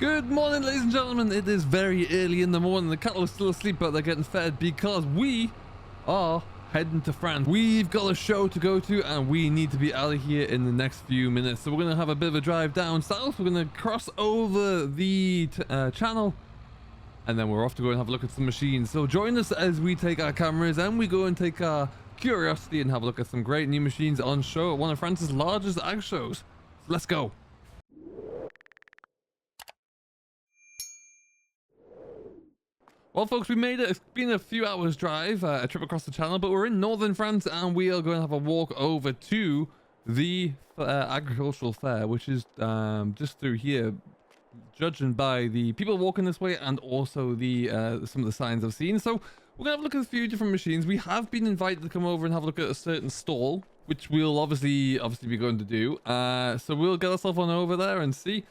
Good morning, ladies and gentlemen. It is very early in the morning. The cattle are still asleep, but they're getting fed because we are heading to France. We've got a show to go to and we need to be out of here in the next few minutes. So we're going to have a bit of a drive down south. We're going to cross over the channel and then we're off to go and have a look at some machines. So join us as we take our cameras and we go and take our curiosity and have a look at some great new machines on show at one of France's largest ag shows. So let's go. Well, folks, we made it. It's been a few hours drive, a trip across the channel, but we're in northern France and we are going to have a walk over to the agricultural fair, which is just through here, judging by the people walking this way and also the some of the signs I've seen. So we're going to have a look at a few different machines. We have been invited to come over and have a look at a certain stall, which we'll obviously be going to do. So we'll get ourselves on over there and see.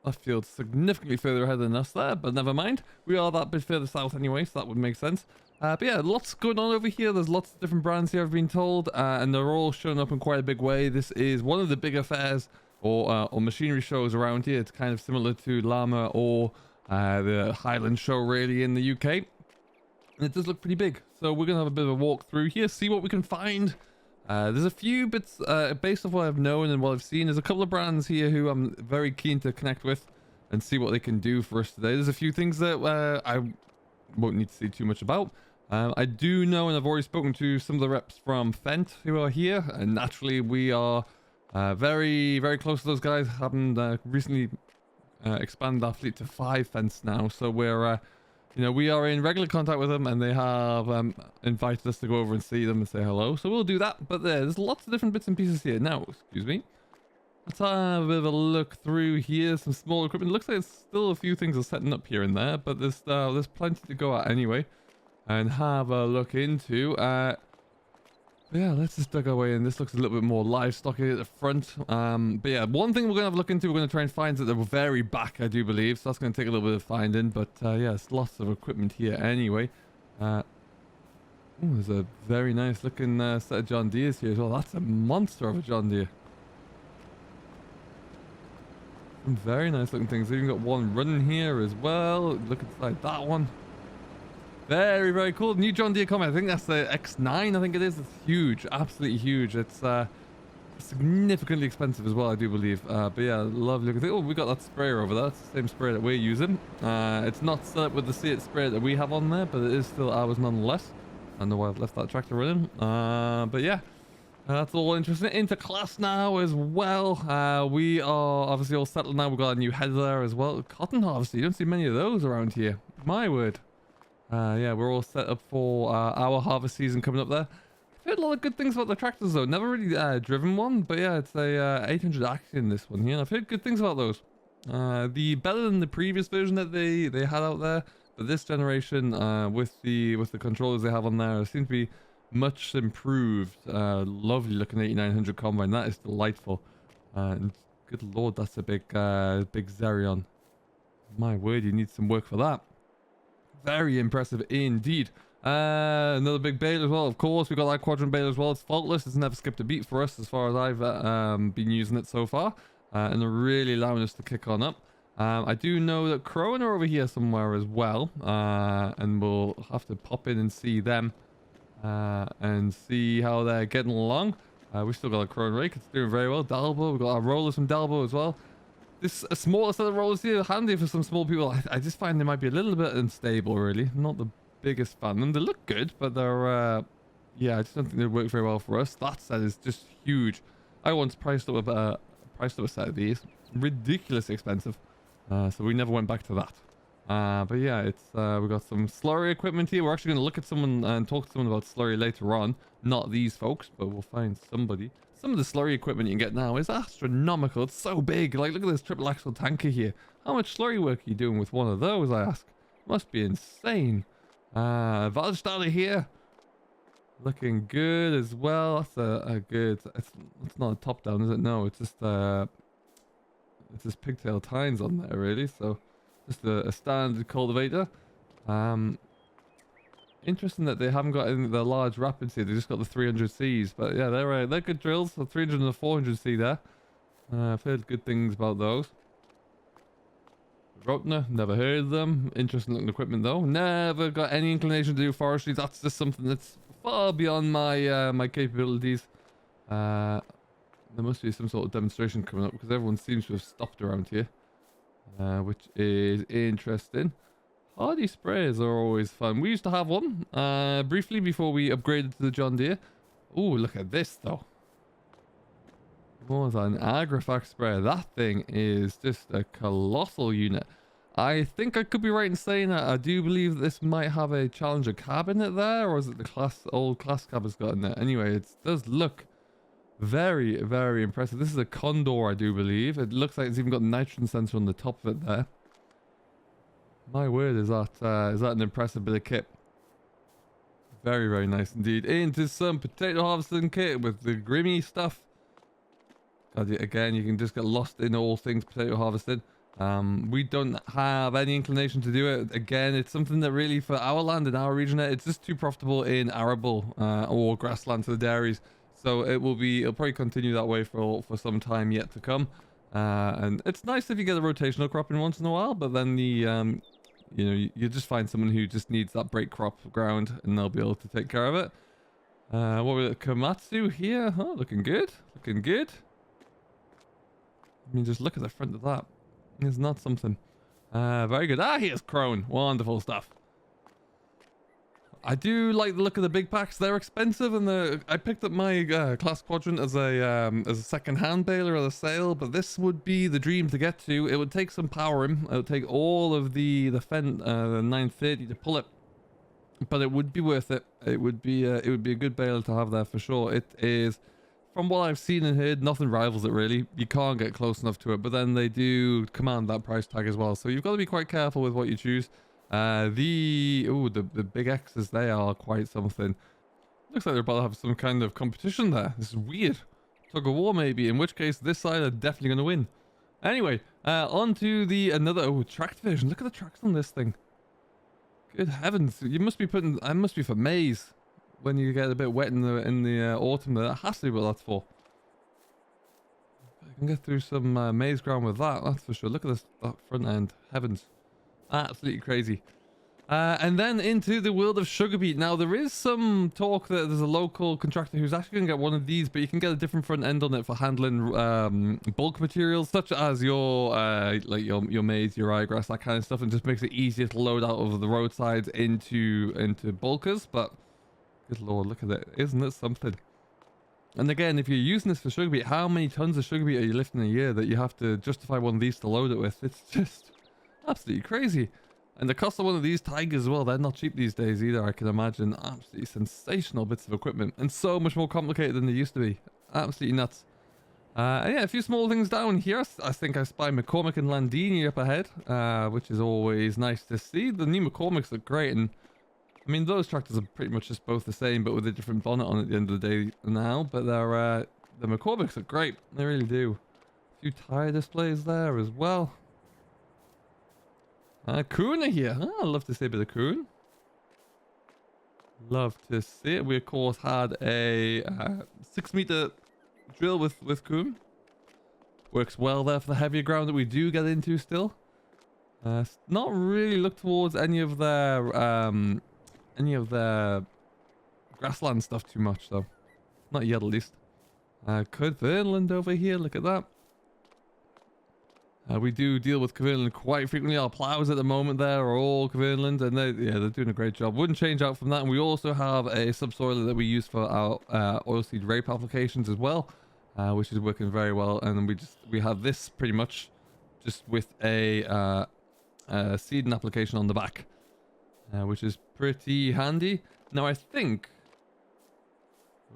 That feels significantly further ahead than us there, but never mind. We are that bit further south anyway, so that would make sense. But yeah, lots going on over here. There's lots of different brands here, I've been told, and they're all showing up in quite a big way. This is one of the bigger fairs or machinery shows around here. It's kind of similar to Llama or the Highland show really in the UK. And it does look pretty big. So we're going to have a bit of a walk through here, see what we can find. There's a few bits based off what I've known and what I've seen. There's a couple of brands here who I'm very keen to connect with and see what they can do for us today. There's a few things that I won't need to see too much about. I do know, and I've already spoken to some of the reps from Fent who are here, and naturally we are very, very close to those guys. Having recently expanded our fleet to 5 Fents now, so we're you know, we are in regular contact with them and they have invited us to go over and see them and say hello. So we'll do that. But there's lots of different bits and pieces here. Now, excuse me. Let's have a bit of a look through here. Some small equipment. Looks like there's still a few things are setting up here and there. But there's plenty to go at anyway. And have a look into. Yeah, let's just dig our way in. This looks a little bit more livestock at the front. But yeah, one thing we're going to have a look into, we're going to try and find at the very back, I do believe. So that's going to take a little bit of finding. But yeah, there's lots of equipment here anyway. Ooh, there's a very nice looking set of John Deeres here as well. That's a monster of a John Deere. Some very nice looking things. We've even got one running here as well. Look inside that one. Very, very cool. New John Deere comment. I think that's the X9, I think it is. It's huge. Absolutely huge. It's significantly expensive as well, I do believe. But yeah, lovely looking thing. Oh, we got that sprayer over there. It's the same sprayer that we're using. It's not set up with the See It sprayer that we have on there, but it is still ours nonetheless. I don't know why I've left that tractor running. But yeah, that's all interesting. Into class now as well. We are obviously all settled now. We've got a new header there as well. Cotton harvester. You don't see many of those around here. My word. Yeah, we're all set up for our harvest season coming up there. I've heard a lot of good things about the tractors though. Never really driven one, but yeah, it's a 800 Action, this one here. And I've heard good things about those. The better than the previous version that they had out there, but this generation with the controllers they have on there seem to be much improved. Lovely looking 8900 combine. That is delightful. And good lord, that's a big Xerion. My word, you need some work for that. Very impressive indeed. Another big baler as well. Of course, we got that quadrant baler as well. It's faultless. It's never skipped a beat for us as far as I've been using it so far. And they're really allowing us to kick on up. I do know that Crowan are over here somewhere as well. And we'll have to pop in and see them. And see how they're getting along. We still got a Crowan rake. It's doing very well. Dalbo. We've got our rollers from Dalbo as well. This smaller set of rollers here, handy for some small people. I just find they might be a little bit unstable, really. Not the biggest fan of them. They look good, but they're, yeah, I just don't think they work very well for us. That set is just huge. I once priced up a set of these. Ridiculously expensive. So we never went back to that. But yeah, it's we got some slurry equipment here. We're actually going to look at someone and talk to someone about slurry later on. Not these folks, but we'll find somebody. Some of the slurry equipment you can get now is astronomical. It's so big. Like, look at this triple axle tanker here. How much slurry work are you doing with one of those, I ask? Must be insane. Valstada here. Looking good as well. That's a good... It's not a top down, is it? No, it's just pigtail tines on there, really. So, just a standard cultivator. Interesting that they haven't got in the large rapids here. They just got the 300Cs. But yeah, they're good drills. The 300 and the 400C there. I've heard good things about those. Grotner, never heard of them. Interesting looking equipment though. Never got any inclination to do forestry. That's just something that's far beyond my my capabilities. There must be some sort of demonstration coming up because everyone seems to have stopped around here, which is interesting. Hardy sprays are always fun. We used to have one briefly before we upgraded to the John Deere. Oh, look at this though. What was that? An Agrifax sprayer. That thing is just a colossal unit. I think I could be right in saying that I do believe this might have a Challenger cab in it there, or is it the old class cab has got in there? Anyway, it does look very, very impressive. This is a Condor, I do believe. It looks like it's even got a nitrogen sensor on the top of it there. My word, is that an impressive bit of kit. Very, very nice indeed. Into some potato harvesting kit with the Grimmy stuff. God, again, you can just get lost in all things potato harvesting. We don't have any inclination to do it. Again, it's something that really, for our land in our region, it's just too profitable in arable or grassland to the dairies. So it'll probably continue that way for some time yet to come. And it's nice if you get a rotational crop in once in a while, but then the you know, you just find someone who just needs that break crop ground and they'll be able to take care of it. What was it? Komatsu here? Oh, looking good. Looking good. I mean, just look at the front of that. It's not something. Very good. Ah, here's Crone. Wonderful stuff. I do like the look of the big packs. They're expensive, and I picked up my class quadrant as a second-hand baler at a sale, but this would be the dream to get to. It would take some powering. It would take all of the 930 to pull it, but it would be worth it. It would be a good baler to have there for sure. It is, from what I've seen and heard, nothing rivals it really. You can't get close enough to it, but then they do command that price tag as well. So you've got to be quite careful with what you choose. The big X's, they are quite something. Looks like they're about to have some kind of competition there. This is weird. Tug of war maybe, in which case this side are definitely going to win. Anyway, on to another tracked version. Look at the tracks on this thing. Good heavens, you must be putting, I must be for maize when you get a bit wet in the autumn. That has to be what that's for. I can get through some maize ground with that's for sure. Look at that front end. Heavens. Absolutely crazy. And then into the world of sugar beet. Now, there is some talk that there's a local contractor who's actually going to get one of these, but you can get a different front end on it for handling bulk materials, such as your maize, your ryegrass, that kind of stuff, and just makes it easier to load out of the roadsides into bulkers. But good lord, look at it. Isn't it something? And again, if you're using this for sugar beet, how many tons of sugar beet are you lifting a year that you have to justify one of these to load it with? It's just absolutely crazy. And the cost of one of these Tigers as well, they're not cheap these days either, I can imagine. Absolutely sensational bits of equipment, and so much more complicated than they used to be. Absolutely nuts. And yeah, a few small things down here. I think I spy McCormick and Landini up ahead, which is always nice to see. The new McCormicks look great, and I mean, those tractors are pretty much just both the same, but with a different bonnet on at the end of the day now. But the McCormicks look great, they really do. A few tire displays there as well. Kuna here. I love to see a bit of Kun. Love to see it. We of course had a 6-meter drill with Kun. Works well there for the heavier ground that we do get into still. Not really look towards any of their grassland stuff too much though. Not yet at least. Kverneland over here. Look at that. We do deal with Kverneland quite frequently. Our plows at the moment there are all Kverneland, and they're doing a great job. Wouldn't change out from that. And we also have a subsoiler that we use for our oilseed rape applications as well, which is working very well. And we have this pretty much just with a seeding application on the back, which is pretty handy. Now I think.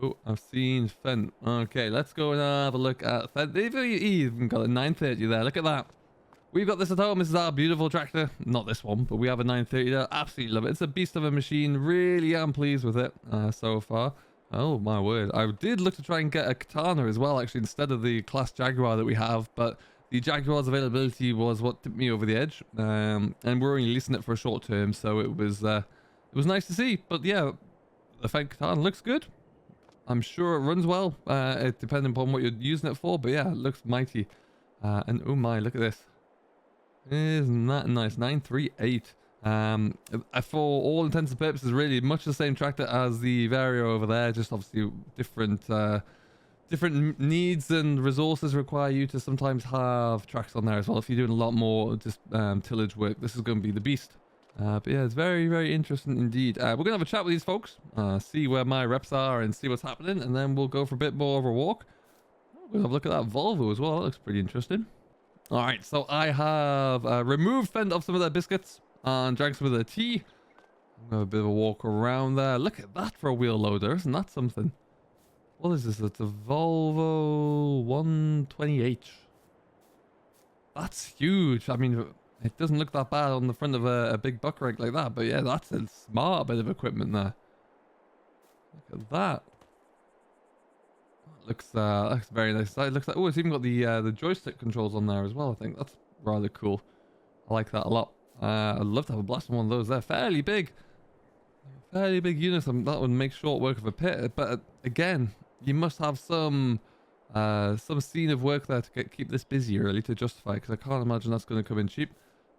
Oh, I've seen Fent. Okay, let's go and have a look at Fent. They've even got a 930 there. Look at that. We've got this at home. This is our beautiful tractor. Not this one, but we have a 930 there. Absolutely love it. It's a beast of a machine. Really am pleased with it so far. Oh, my word. I did look to try and get a Katana as well, actually, instead of the Class Jaguar that we have. But the Jaguar's availability was what tipped me over the edge. And we're only leasing it for a short term, so it was nice to see. But yeah, the Fent Katana looks good. I'm sure it runs well, depending upon what you're using it for, but yeah, it looks mighty. And oh my, look at this. Isn't that nice? 938. For all intents and purposes, really much the same tractor as the Vario over there. Just obviously different needs and resources require you to sometimes have tracks on there as well. If you're doing a lot more just tillage work, this is going to be the beast. But yeah, it's very, very interesting indeed. We're going to have a chat with these folks, see where my reps are and see what's happening, and then we'll go for a bit more of a walk. We'll have a look at that Volvo as well. That looks pretty interesting. All right, so I have removed Fend off some of their biscuits and drank some of their tea. I'm going to have a bit of a walk around there. Look at that for a wheel loader. Isn't that something? What is this? It's a Volvo 120H. That's huge. I mean, it doesn't look that bad on the front of a big buck rig like that. But yeah, that's a smart bit of equipment there. Look at that. Looks very nice. It looks like, oh, it's even got the joystick controls on there as well. I think that's rather cool. I like that a lot. I'd love to have a blast on one of those. They're fairly big units. That would make short work of a pit. But again, you must have some scene of work there to keep this busy, really, to justify. Because I can't imagine that's going to come in cheap.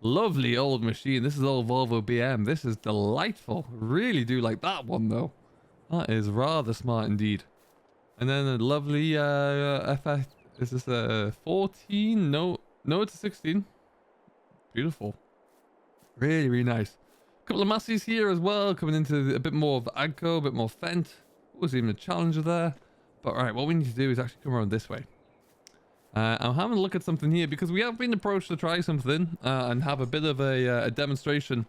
Lovely old machine. This is old Volvo BM. This is delightful. Really do like that one though. That is rather smart indeed. And then a lovely FF, is this a 14? No, it's a 16. Beautiful. Really, really nice. A couple of Massies here as well, coming into a bit more of Agco, a bit more Fent. Was even a Challenger there. But right, what we need to do is actually come around this way. I'm having a look at something here because we have been approached to try something and have a bit of a demonstration.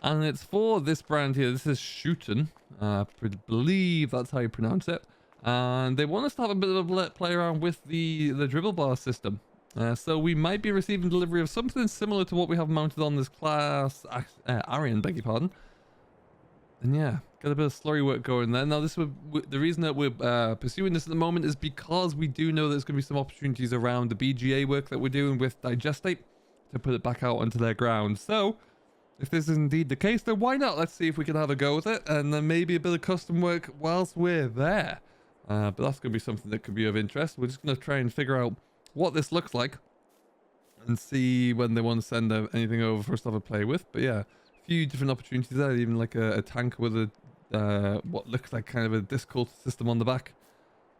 And it's for this brand here. This is Shooten. I believe that's how you pronounce it. And they want us to have a bit of a play around with the dribble bar system. So we might be receiving delivery of something similar to what we have mounted on this class Arian, beg your pardon. And yeah, got a bit of slurry work going there. Now this would the reason that we're pursuing this at the moment is because we do know there's going to be some opportunities around the BGA work that we're doing with Digestate to put it back out onto their ground. So if this is indeed the case, then why not? Let's see if we can have a go with it, and then maybe a bit of custom work whilst we're there. But that's going to be something that could be of interest. We're just going to try and figure out what this looks like and see when they want to send anything over for us to have a play with. But yeah, a few different opportunities there, even like a tank with a what looks like kind of a disc system on the back.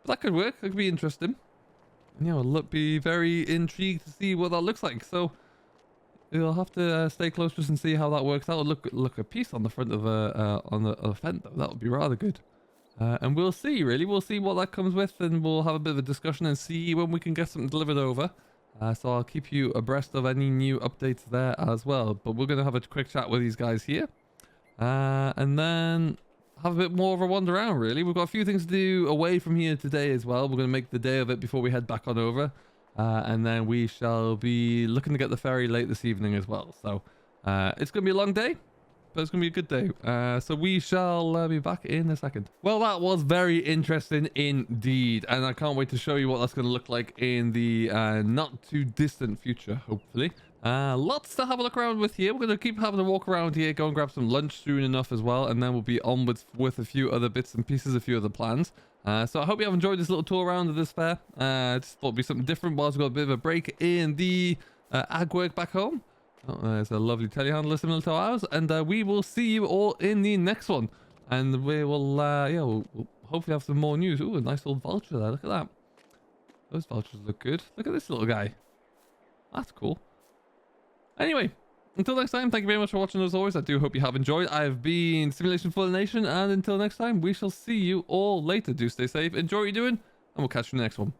But that could work. That could be interesting. And yeah, I'll be very intrigued to see what that looks like. So you'll have to stay close to us and see how that works out. Look a piece on the front of a Fent though. That would be rather good. And we'll see, really. We'll see what that comes with, and we'll have a bit of a discussion and see when we can get something delivered over. So I'll keep you abreast of any new updates there as well. But we're going to have a quick chat with these guys here. And then have a bit more of a wander around, really. We've got a few things to do away from here today as well. We're going to make the day of it before we head back on over. And then we shall be looking to get the ferry late this evening as well. So it's going to be a long day, but it's going to be a good day. So we shall be back in a second. Well, that was very interesting indeed. And I can't wait to show you what that's going to look like in the not too distant future, hopefully. Lots to have a look around with here. We're going to keep having a walk around here, go and grab some lunch soon enough as well. And then we'll be onwards with a few other bits and pieces, a few other plans. So I hope you have enjoyed this little tour around of this fair. Just thought it'd be something different whilst we've got a bit of a break in the ag work back home. Oh, there's a lovely telehandler similar to ours, and we will see you all in the next one. And we will, we'll hopefully have some more news. Ooh, a nice old vulture there. Look at that. Those vultures look good. Look at this little guy. That's cool. Anyway, until next time, thank you very much for watching as always. I do hope you have enjoyed. I have been Simulation for the Nation, and until next time, we shall see you all later. Do stay safe, enjoy what you're doing, and we'll catch you in the next one.